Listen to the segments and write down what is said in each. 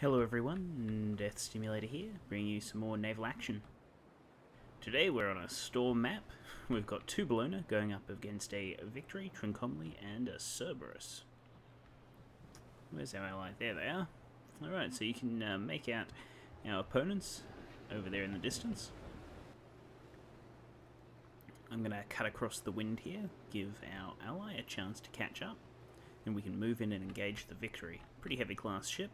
Hello everyone, Death Stimulator here, bringing you some more naval action. Today we're on a storm map. We've got two Bellona going up against a Victory, Trincomalee, and a Cerberus. Where's our ally? There they are. Alright, so you can make out our opponents over there in the distance. I'm going to cut across the wind here, give our ally a chance to catch up, and we can move in and engage the Victory. Pretty heavy class ship.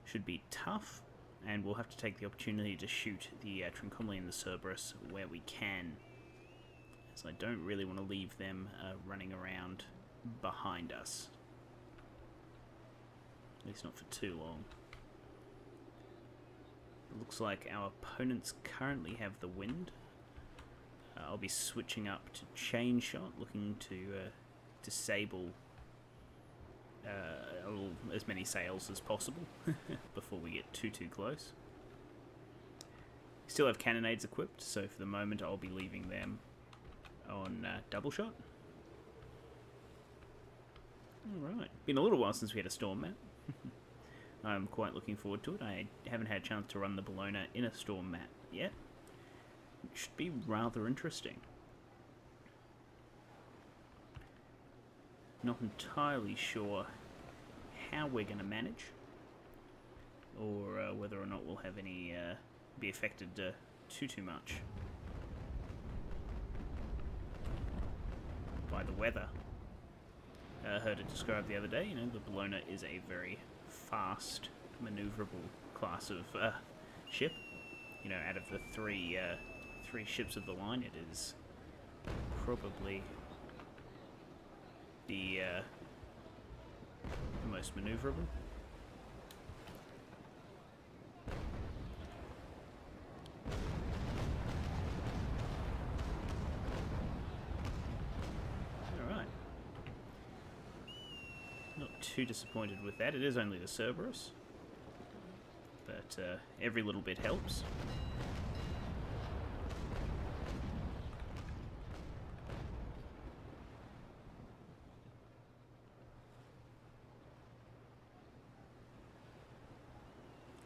Should be tough, and we'll have to take the opportunity to shoot the Trincomalee and the Cerberus where we can, as I don't really want to leave them running around behind us, at least not for too long. It looks like our opponents currently have the wind. I'll be switching up to chain shot, looking to disable as many sails as possible before we get too close. Still have cannonades equipped, so for the moment I'll be leaving them on double shot. Alright, been a little while since we had a storm map. I'm quite looking forward to it. I haven't had a chance to run the Bellona in a storm map yet. It should be rather interesting. Not entirely sure how we're going to manage, or whether or not we'll have any be affected too much by the weather. I heard it described the other day. You know, the Bellona is a very fast, manoeuvrable class of ship. You know, out of the three ships of the line, it is probably the most maneuverable. Alright. Not too disappointed with that. It is only the Cerberus, but every little bit helps.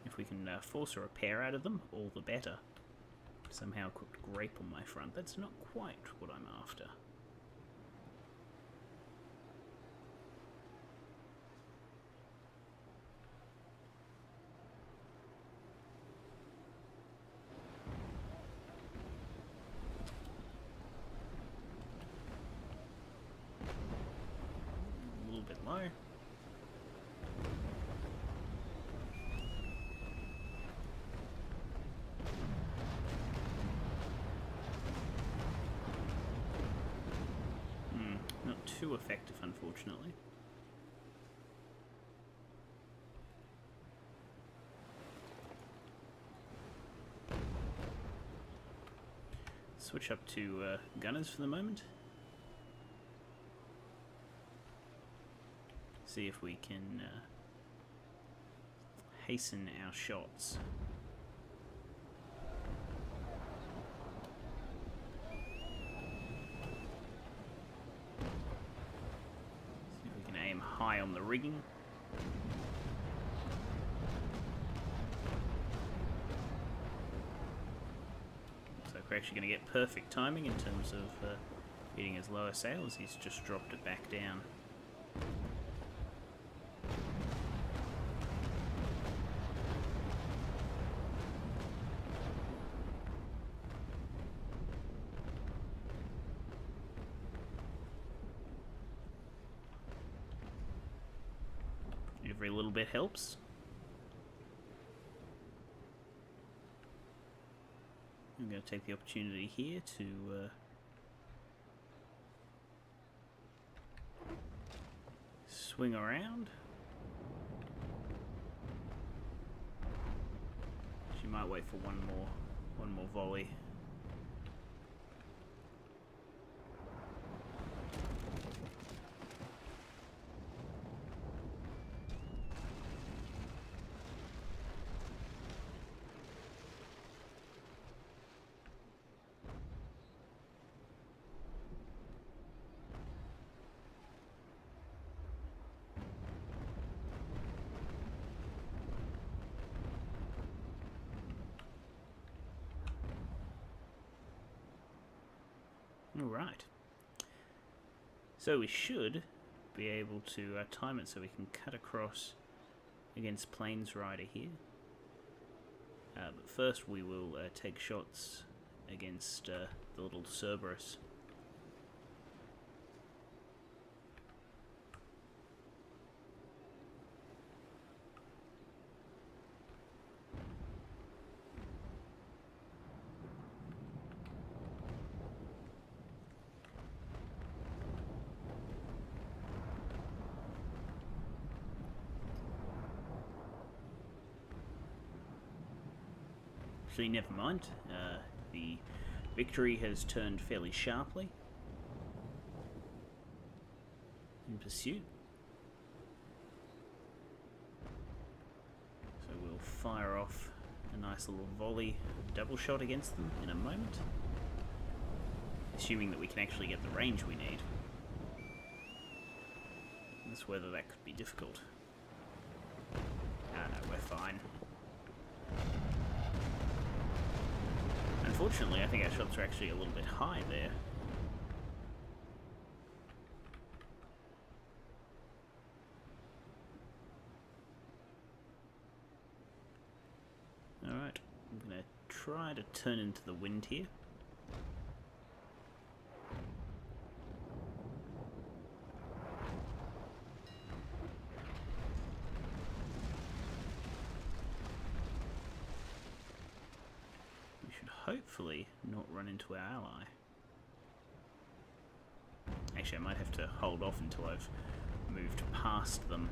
If we can force a repair out of them, all the better. Somehow cooked grape on my front. That's not quite what I'm after. A little bit low. Too effective, unfortunately. Switch up to gunners for the moment. See if we can hasten our shots. High on the rigging. So we're actually going to get perfect timing in terms of hitting his lower sails. He's just dropped it back down. Every little bit helps. I'm going to take the opportunity here to swing around. She might wait for one more volley. Alright. So we should be able to time it so we can cut across against Plains Rider here. But first we will take shots against the little Cerberus. Actually, never mind. The Victory has turned fairly sharply in pursuit. So we'll fire off a nice little volley double shot against them in a moment, assuming that we can actually get the range we need. That's whether that could be difficult. Ah, no, we're fine. Unfortunately, I think our shots are actually a little bit high there. Alright, I'm going to try to turn into the wind here. Hopefully not run into our ally. Actually, I might have to hold off until I've moved past them,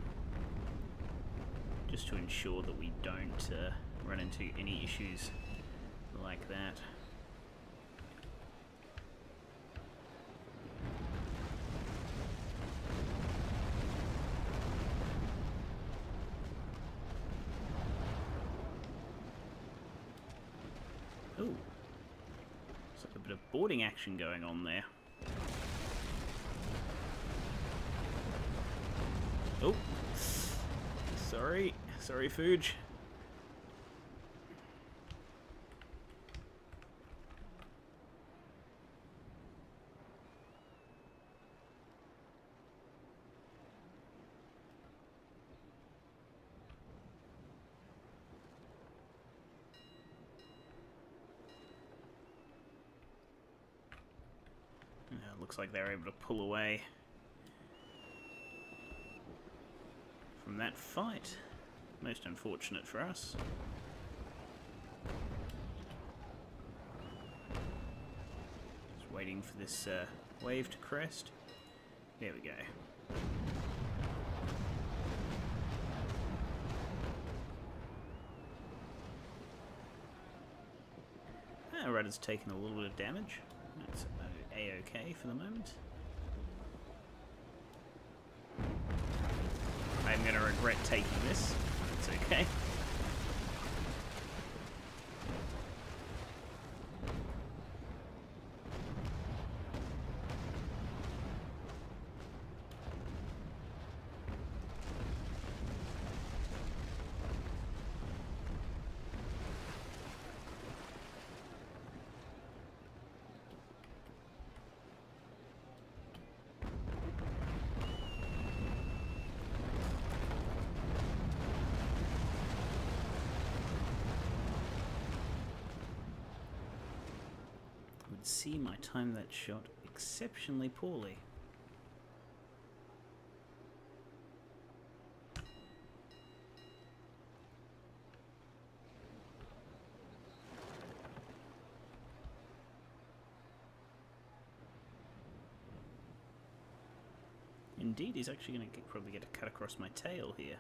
just to ensure that we don't run into any issues like that. Ooh. Looks like a bit of boarding action going on there. Oh. Sorry. Sorry, Fuge. Looks like they're able to pull away from that fight. Most unfortunate for us. Just waiting for this wave to crest. There we go. Our rudder's taken a little bit of damage. That's A-okay for the moment. I'm going to regret taking this. It's okay. See, I timed that shot exceptionally poorly. Indeed, he's actually going to probably get a cut across my tail here.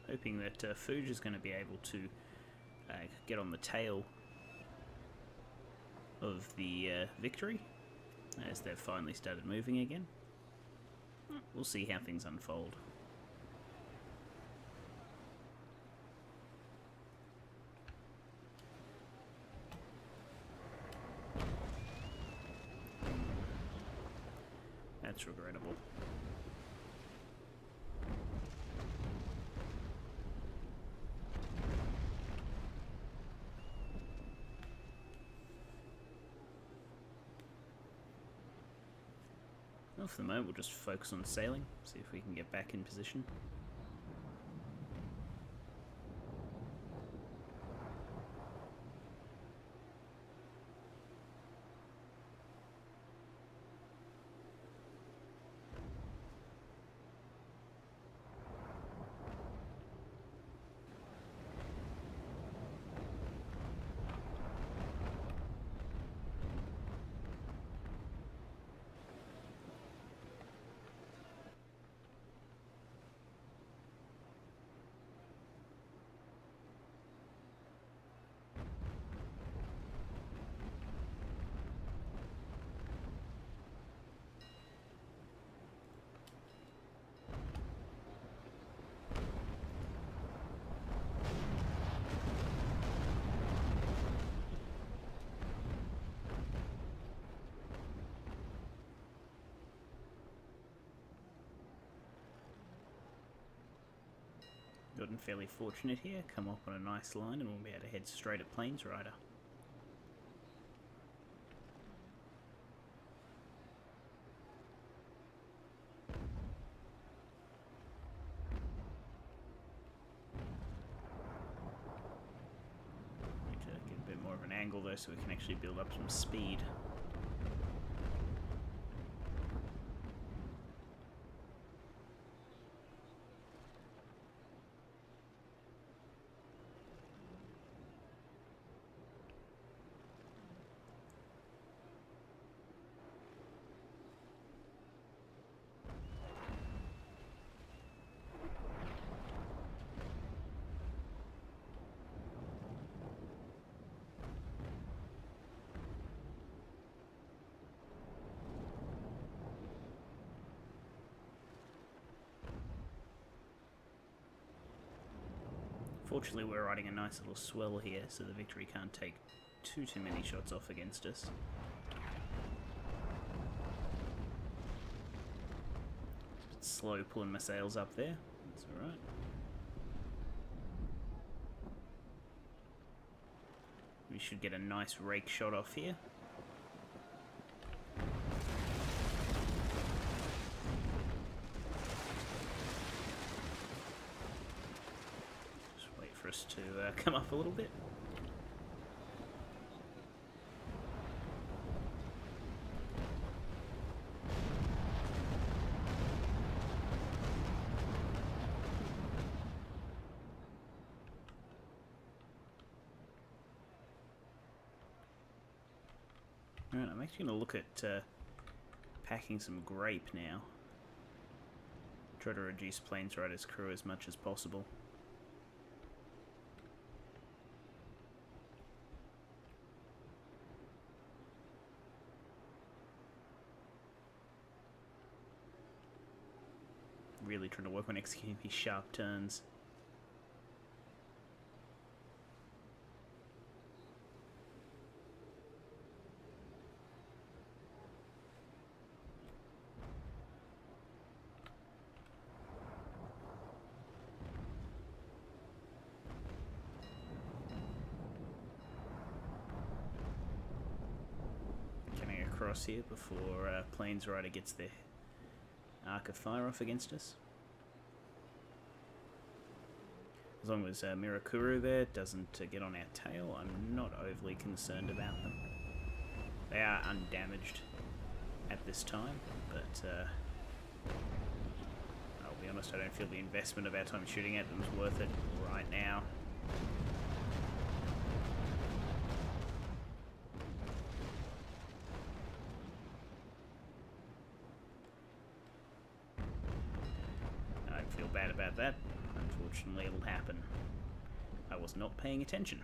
Hoping that Fuge is going to be able to get on the tail of the Victory as they've finally started moving again. We'll see how things unfold. That's regrettable. for the moment we'll just focus on sailing, see if we can get back in position. Gotten fairly fortunate here, come up on a nice line and we'll be able to head straight at Plains Rider. Need to get a bit more of an angle though so we can actually build up some speed. Fortunately we're riding a nice little swell here, so the Victory can't take too many shots off against us. Bit slow pulling my sails up there, that's alright. We should get a nice rake shot off here. For us to come up a little bit. Alright, I'm actually going to look at packing some grape now. Try to reduce Plains Rider's crew as much as possible. Really trying to work on executing these sharp turns. Coming across here before Plains Rider gets their arc of fire off against us. As long as Mirakuru there doesn't get on our tail, I'm not overly concerned about them. They are undamaged at this time, but I'll be honest, I don't feel the investment of our time shooting at them is worth it right now. I feel bad about that. Unfortunately, it'll happen. I was not paying attention.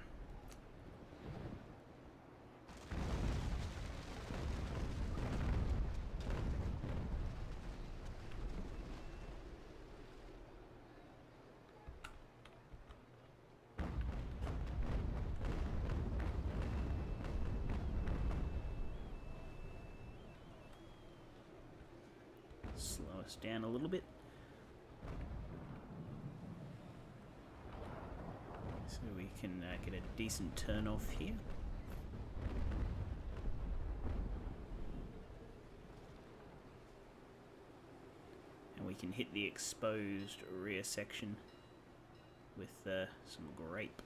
Slow us down a little bit. So we can get a decent turn off here. we can hit the exposed rear section with some grape.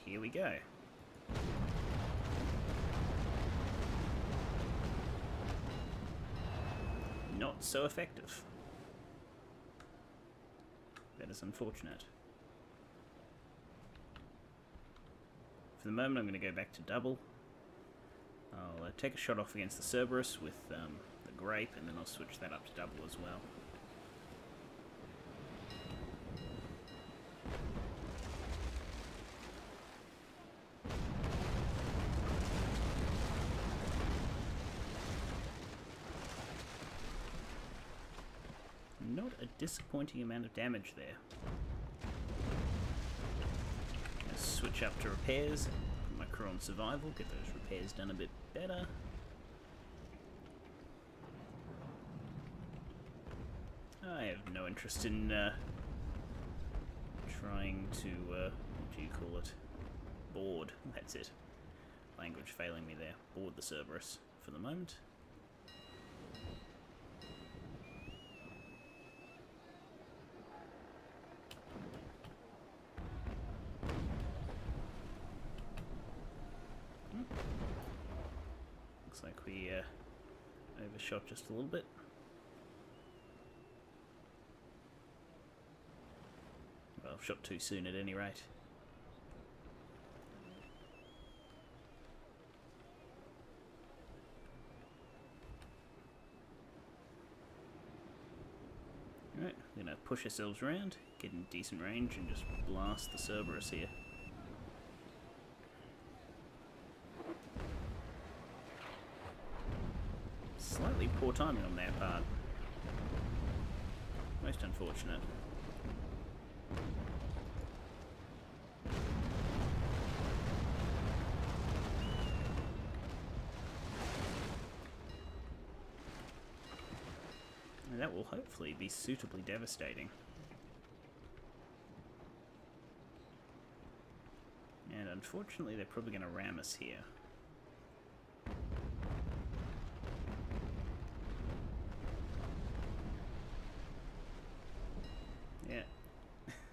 Here we go. Not so effective. That is unfortunate. For the moment I'm going to go back to double. I'll take a shot off against the Cerberus with the grape, and then I'll switch that up to double as well. Not a disappointing amount of damage there. Let's switch up to repairs, put my crew on survival, get those repairs done a bit better. I have no interest in trying to, what do you call it? Board, that's it. Language failing me there. Board the Cerberus for the moment. Looks like we overshot just a little bit. Well, shot too soon at any rate. Alright, we're going to push ourselves around, get in decent range, and just blast the Cerberus here. Slightly poor timing on their part. Most unfortunate. And that will hopefully be suitably devastating. And unfortunately they're probably going to ram us here.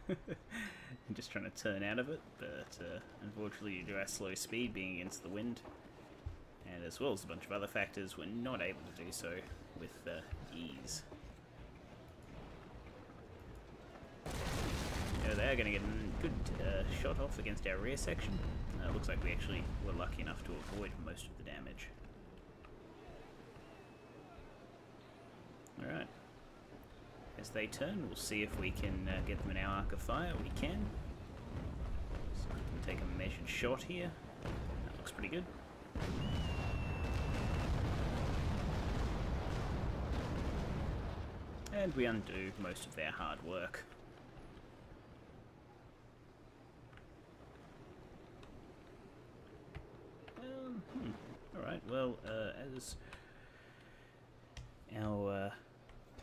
I'm just trying to turn out of it, but unfortunately due to our slow speed being against the wind, and as well as a bunch of other factors, we're not able to do so with ease. They are going to get a good shot off against our rear section. Looks like we actually were lucky enough to avoid most of the damage. Alright. As they turn, we'll see if we can get them in our arc of fire. We can. So we can take a measured shot here. That looks pretty good. And we undo most of their hard work. Alright, well, as our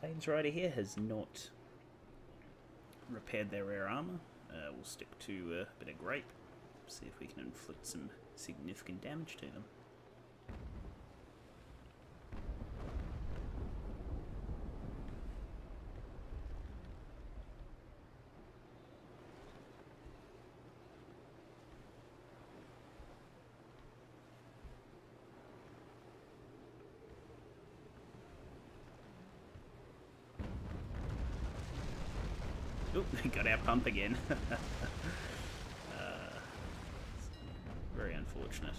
Plains Rider here has not repaired their rear armor, we'll stick to a bit of grape, see if we can inflict some significant damage to them. Oh, we got our pump again. Very unfortunate.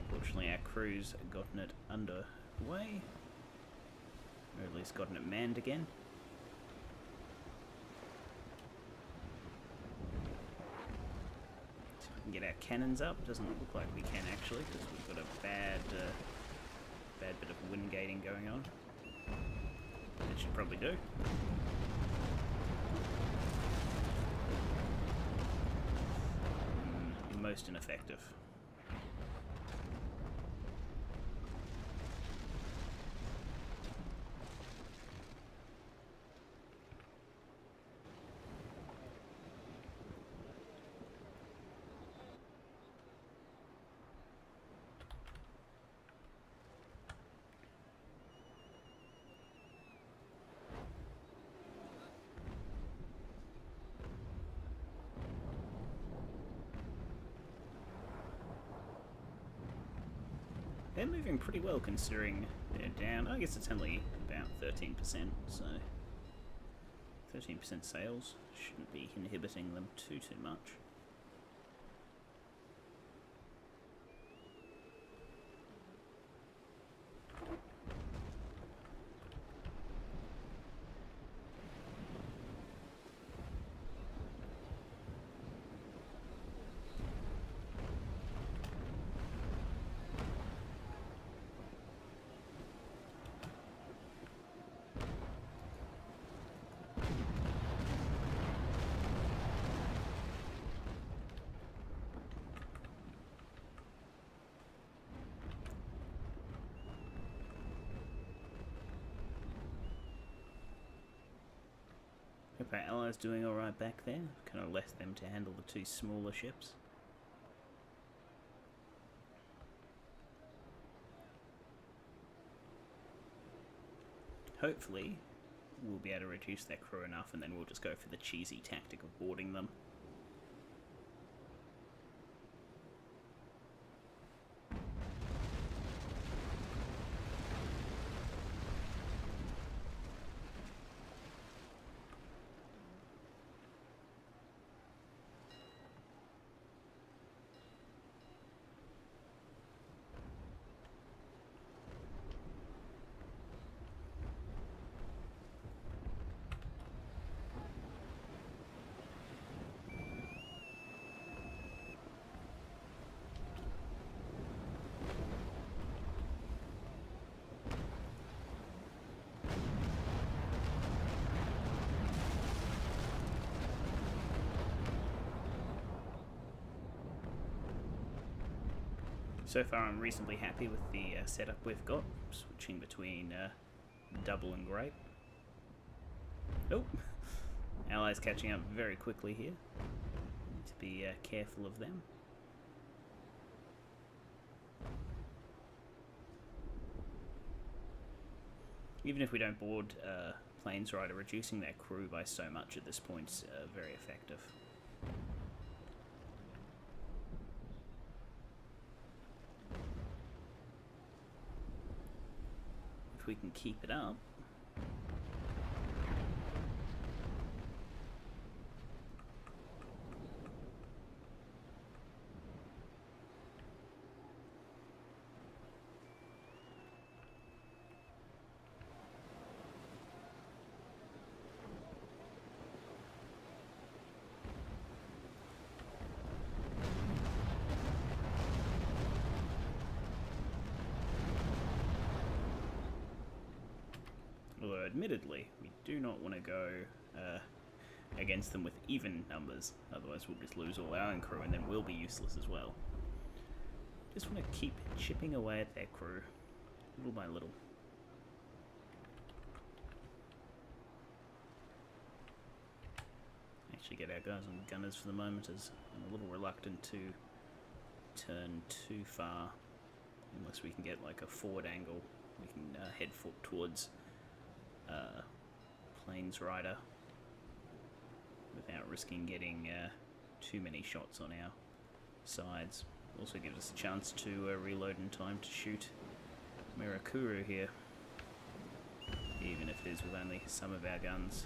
Fortunately, our crew's gotten it underway, or at least gotten it manned again. See if we can get our cannons up. Doesn't look like we can actually, because we've got a bad bit of wind gating going on. It should probably do. Most ineffective. They're moving pretty well considering they're down. I guess it's only about 13%, so 13% sales shouldn't be inhibiting them too much. Hope our allies doing alright back there. Kind of left them to handle the two smaller ships. Hopefully we'll be able to reduce their crew enough and then we'll just go for the cheesy tactic of boarding them. So far I'm reasonably happy with the setup we've got, switching between double and grape. Oh, allies catching up very quickly here. Need to be careful of them. Even if we don't board planes rider, reducing their crew by so much at this point is very effective. If we can keep it up. Although, admittedly, we do not want to go against them with even numbers, otherwise we'll just lose all our own crew and then we'll be useless as well. Just want to keep chipping away at their crew, little by little. Actually get our guys on gunners for the moment, as I'm a little reluctant to turn too far, unless we can get like a forward angle. We can head towards planes rider without risking getting too many shots on our sides. Also gives us a chance to reload in time to shoot Mirakuru here, even if it is with only some of our guns.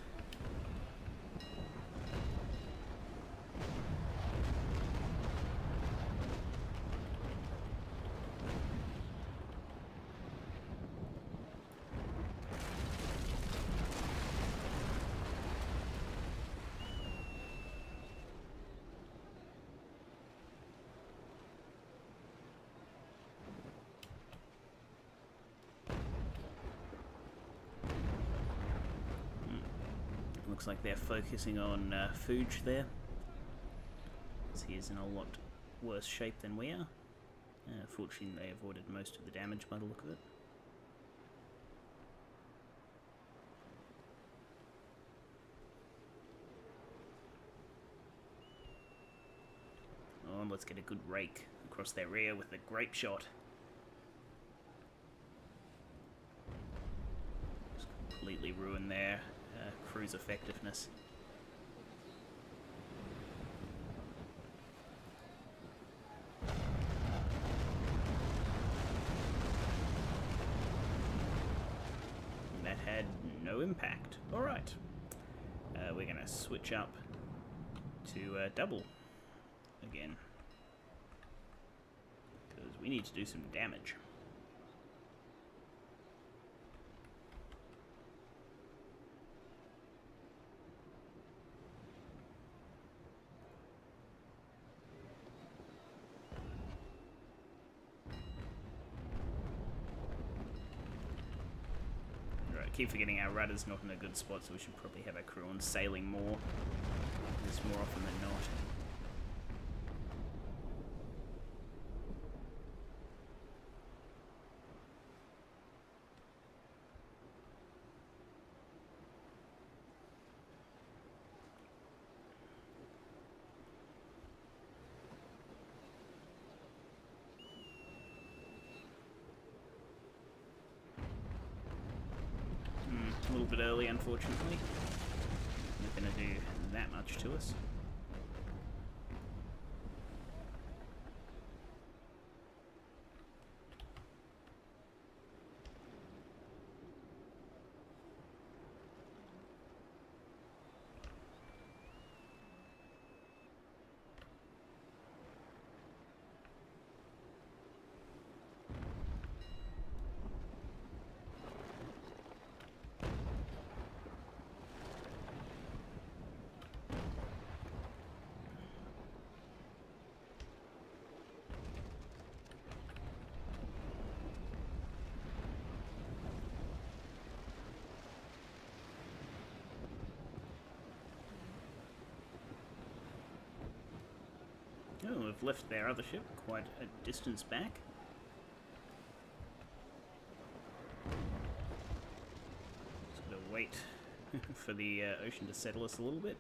Looks like they're focusing on Fuge there. So he's in a lot worse shape than we are. Fortunately, they avoided most of the damage by the look of it. Oh, and let's get a good rake across their rear with the grape shot. Just completely ruin their cruise effectiveness. That had no impact. Alright. We're going to switch up to double again. Because we need to do some damage. Keep forgetting our rudder's not in a good spot, so we should probably have our crew on sailing more. This more often than not. A little bit early, unfortunately. Not going to do that much to us. Oh, we've left their other ship quite a distance back. Just gotta wait for the ocean to settle us a little bit.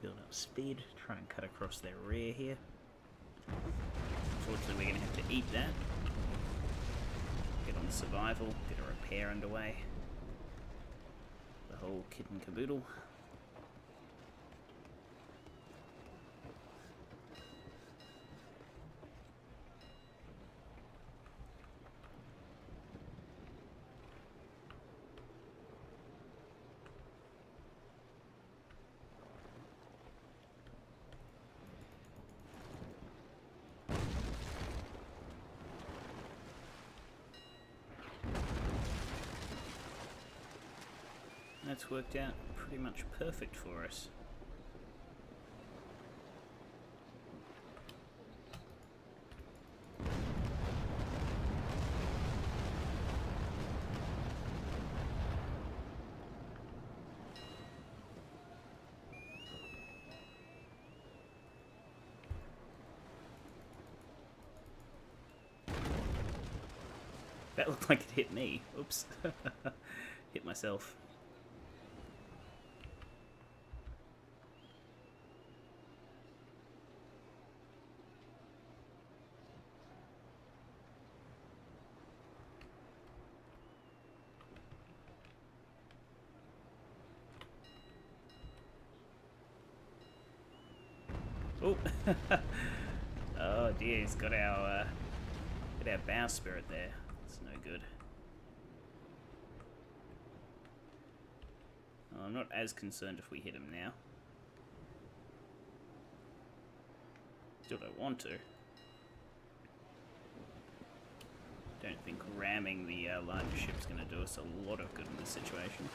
Build up speed, try and cut across their rear here. Unfortunately, we're going to have to eat that. Get on survival, get a repair underway. The whole kit and caboodle. That's worked out pretty much perfect for us. That looked like it hit me. Oops. Hit myself. Oh, oh dear, he's got our bowsprit there. That's no good. Oh, I'm not as concerned if we hit him now. Still don't want to. Don't think ramming the larger ship's going to do us a lot of good in this situation.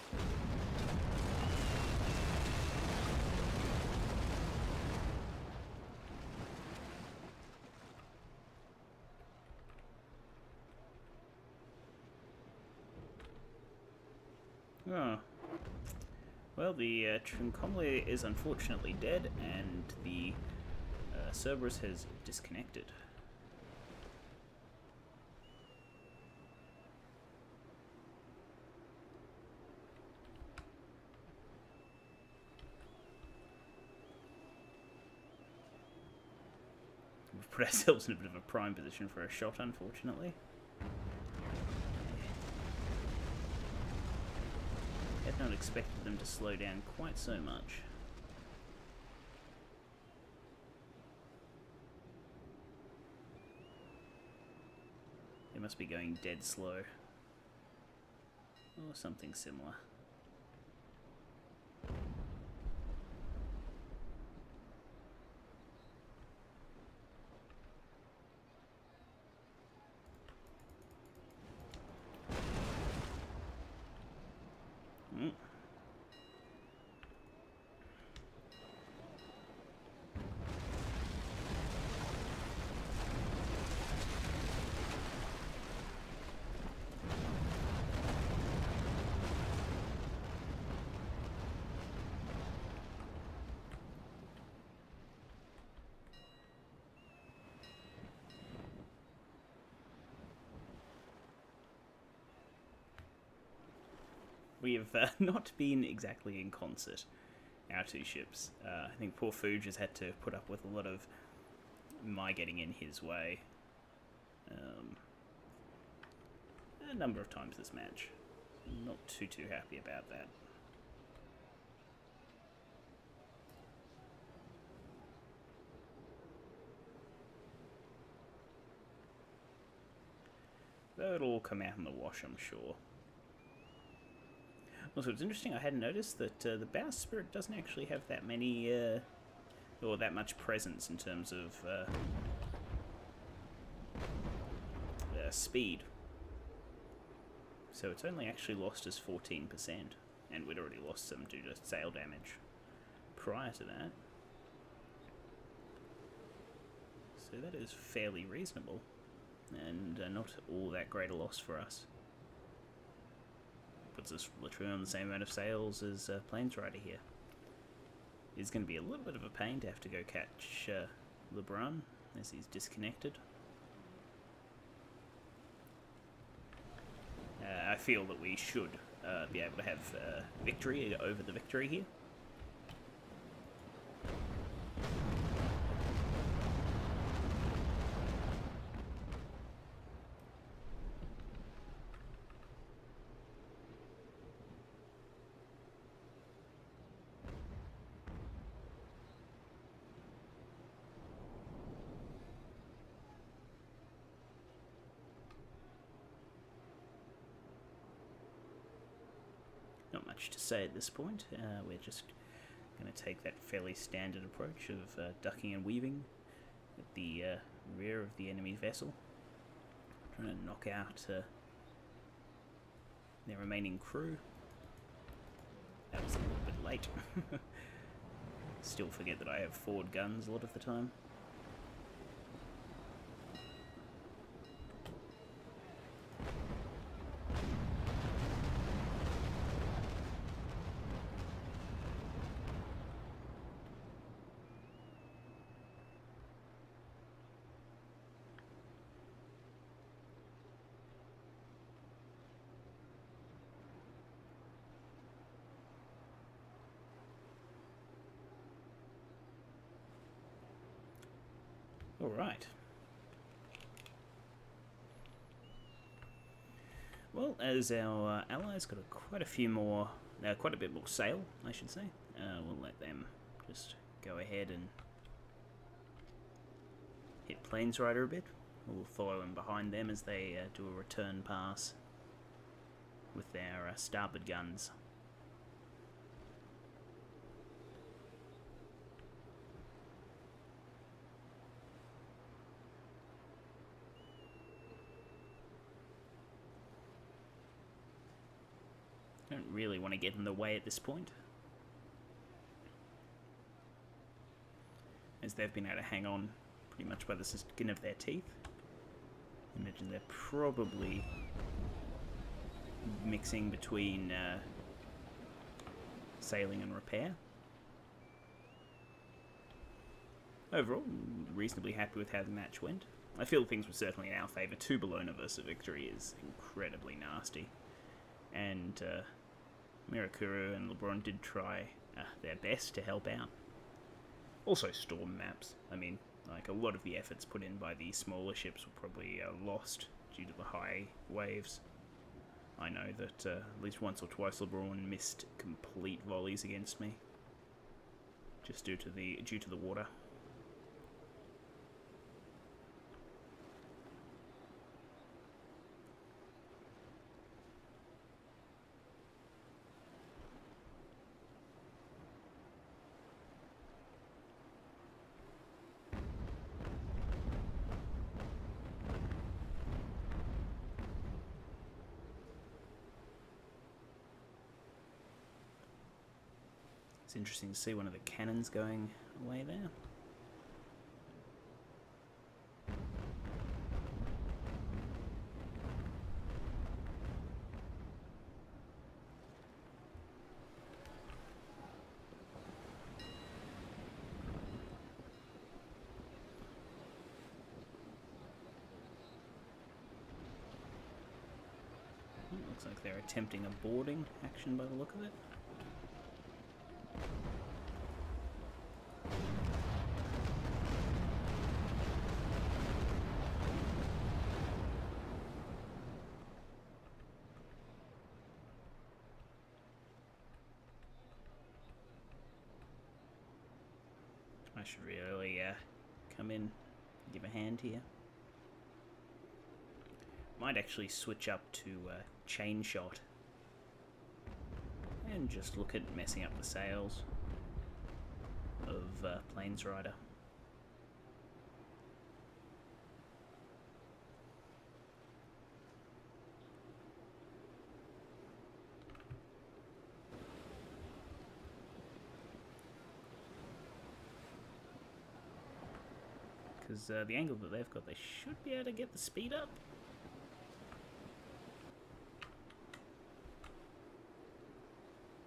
Oh. Well, the Trincomalee is unfortunately dead, and the Cerberus has disconnected. We've put ourselves in a bit of a prime position for a shot, unfortunately. Had not expected them to slow down quite so much. They must be going dead slow. Or something similar. We have not been exactly in concert, our two ships. I think poor Fuge has had to put up with a lot of my getting in his way a number of times this match. Not too happy about that. Though it'll all come out in the wash, I'm sure. Also, it's interesting, I hadn't noticed that the bow spirit doesn't actually have that many, or that much presence in terms of speed. So it's only actually lost us 14%, and we'd already lost some due to sail damage prior to that. So that is fairly reasonable, and not all that great a loss for us. Puts us literally on the same amount of sails as Planesrider here. It's going to be a little bit of a pain to have to go catch LeBron as he's disconnected. I feel that we should be able to have victory over the victory here. Not much to say at this point. We're just going to take that fairly standard approach of ducking and weaving at the rear of the enemy vessel, trying to knock out their remaining crew. That was a little bit late. Still forget that I have forward guns a lot of the time. Alright. Well, as our allies got quite a bit more sail, I should say, we'll let them just go ahead and hit Planesrider a bit. We'll follow in behind them as they do a return pass with their starboard guns. really want to get in the way at this point, as they've been able to hang on pretty much by the skin of their teeth. Imagine they're probably mixing between sailing and repair. Overall, reasonably happy with how the match went. I feel things were certainly in our favour. 2 Bellona versus Victory is incredibly nasty. And Mirakuru and LeBron did try their best to help out. Also storm maps. I mean, like, a lot of the efforts put in by the smaller ships were probably lost due to the high waves. I know that at least once or twice LeBron missed complete volleys against me, just due to the water. It's interesting to see one of the cannons going away there. Looks like they're attempting a boarding action by the look of it. I should really come in, give a hand here. Might actually switch up to chain shot and just look at messing up the sails of Plains Rider. Because the angle that they've got, they should be able to get the speed up.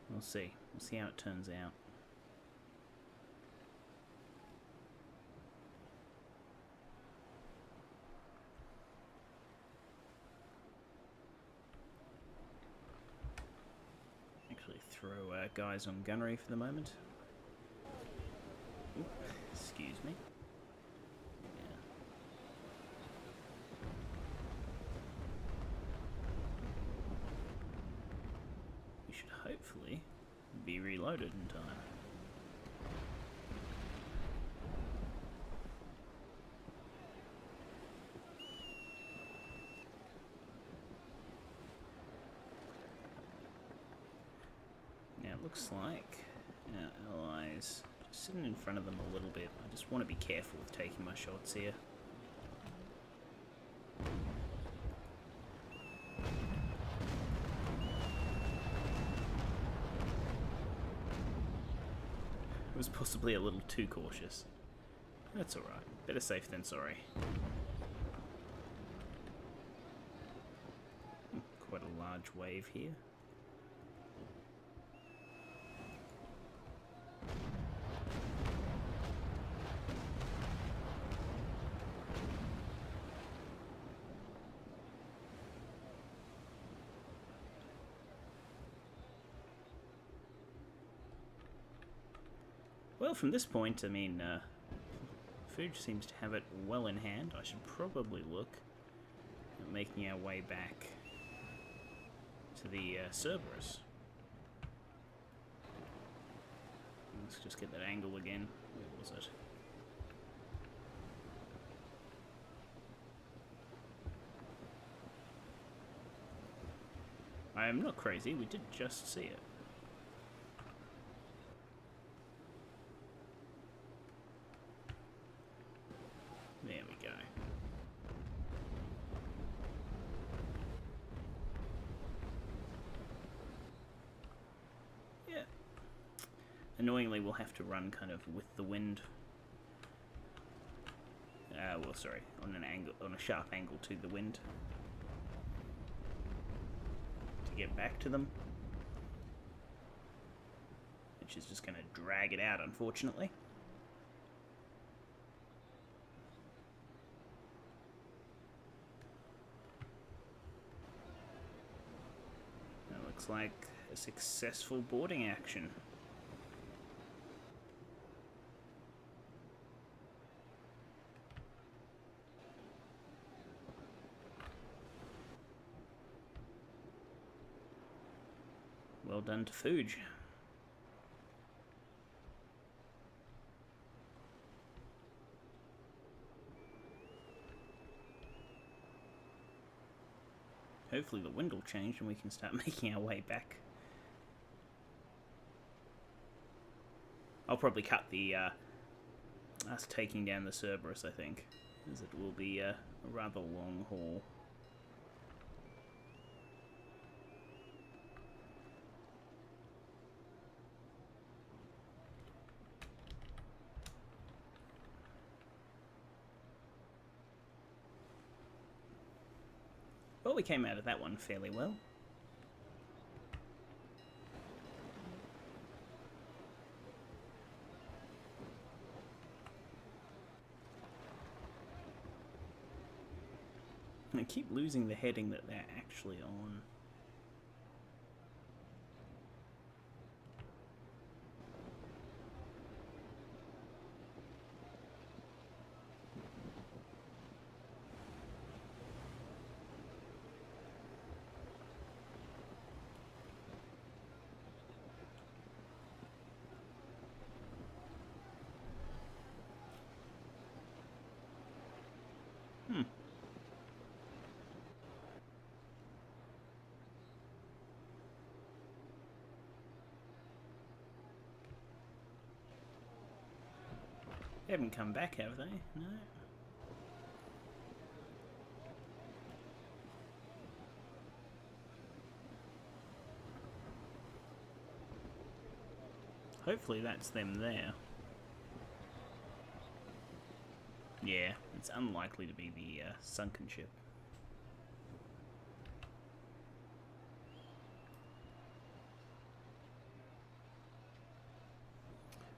We'll see. We'll see how it turns out. Actually throw guys on gunnery for the moment. Ooh, excuse me. Hopefully be reloaded in time. Now it looks like our allies just sitting in front of them a little bit. I just want to be careful with taking my shots here. Was possibly a little too cautious. That's alright. Better safe than sorry. Quite a large wave here. Well, from this point, I mean, Fuge seems to have it well in hand. I should probably look at making our way back to the Cerberus. Let's just get that angle again. Where was it? I am not crazy, we did just see it. There we go. Annoyingly, we'll have to run kind of with the wind. Well, sorry, on an angle, on a sharp angle to the wind to get back to them, which is just going to drag it out, unfortunately. That looks like a successful boarding action. Well done to Fuge. Hopefully the wind will change and we can start making our way back. I'll probably cut the us taking down the Cerberus, I think, as it will be a rather long haul. Well, we came out of that one fairly well. I keep losing the heading that they're actually on. They haven't come back, have they? No. Hopefully that's them there. Yeah, it's unlikely to be the sunken ship.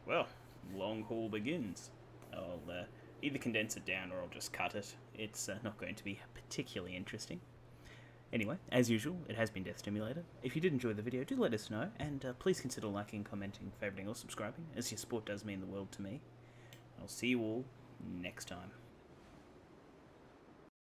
Well, long haul begins. I'll either condense it down or I'll just cut it. It's not going to be particularly interesting. Anyway, as usual, it has been Death Stimulator. If you did enjoy the video, do let us know, and please consider liking, commenting, favoriting, or subscribing, as your support does mean the world to me. I'll see you all next time.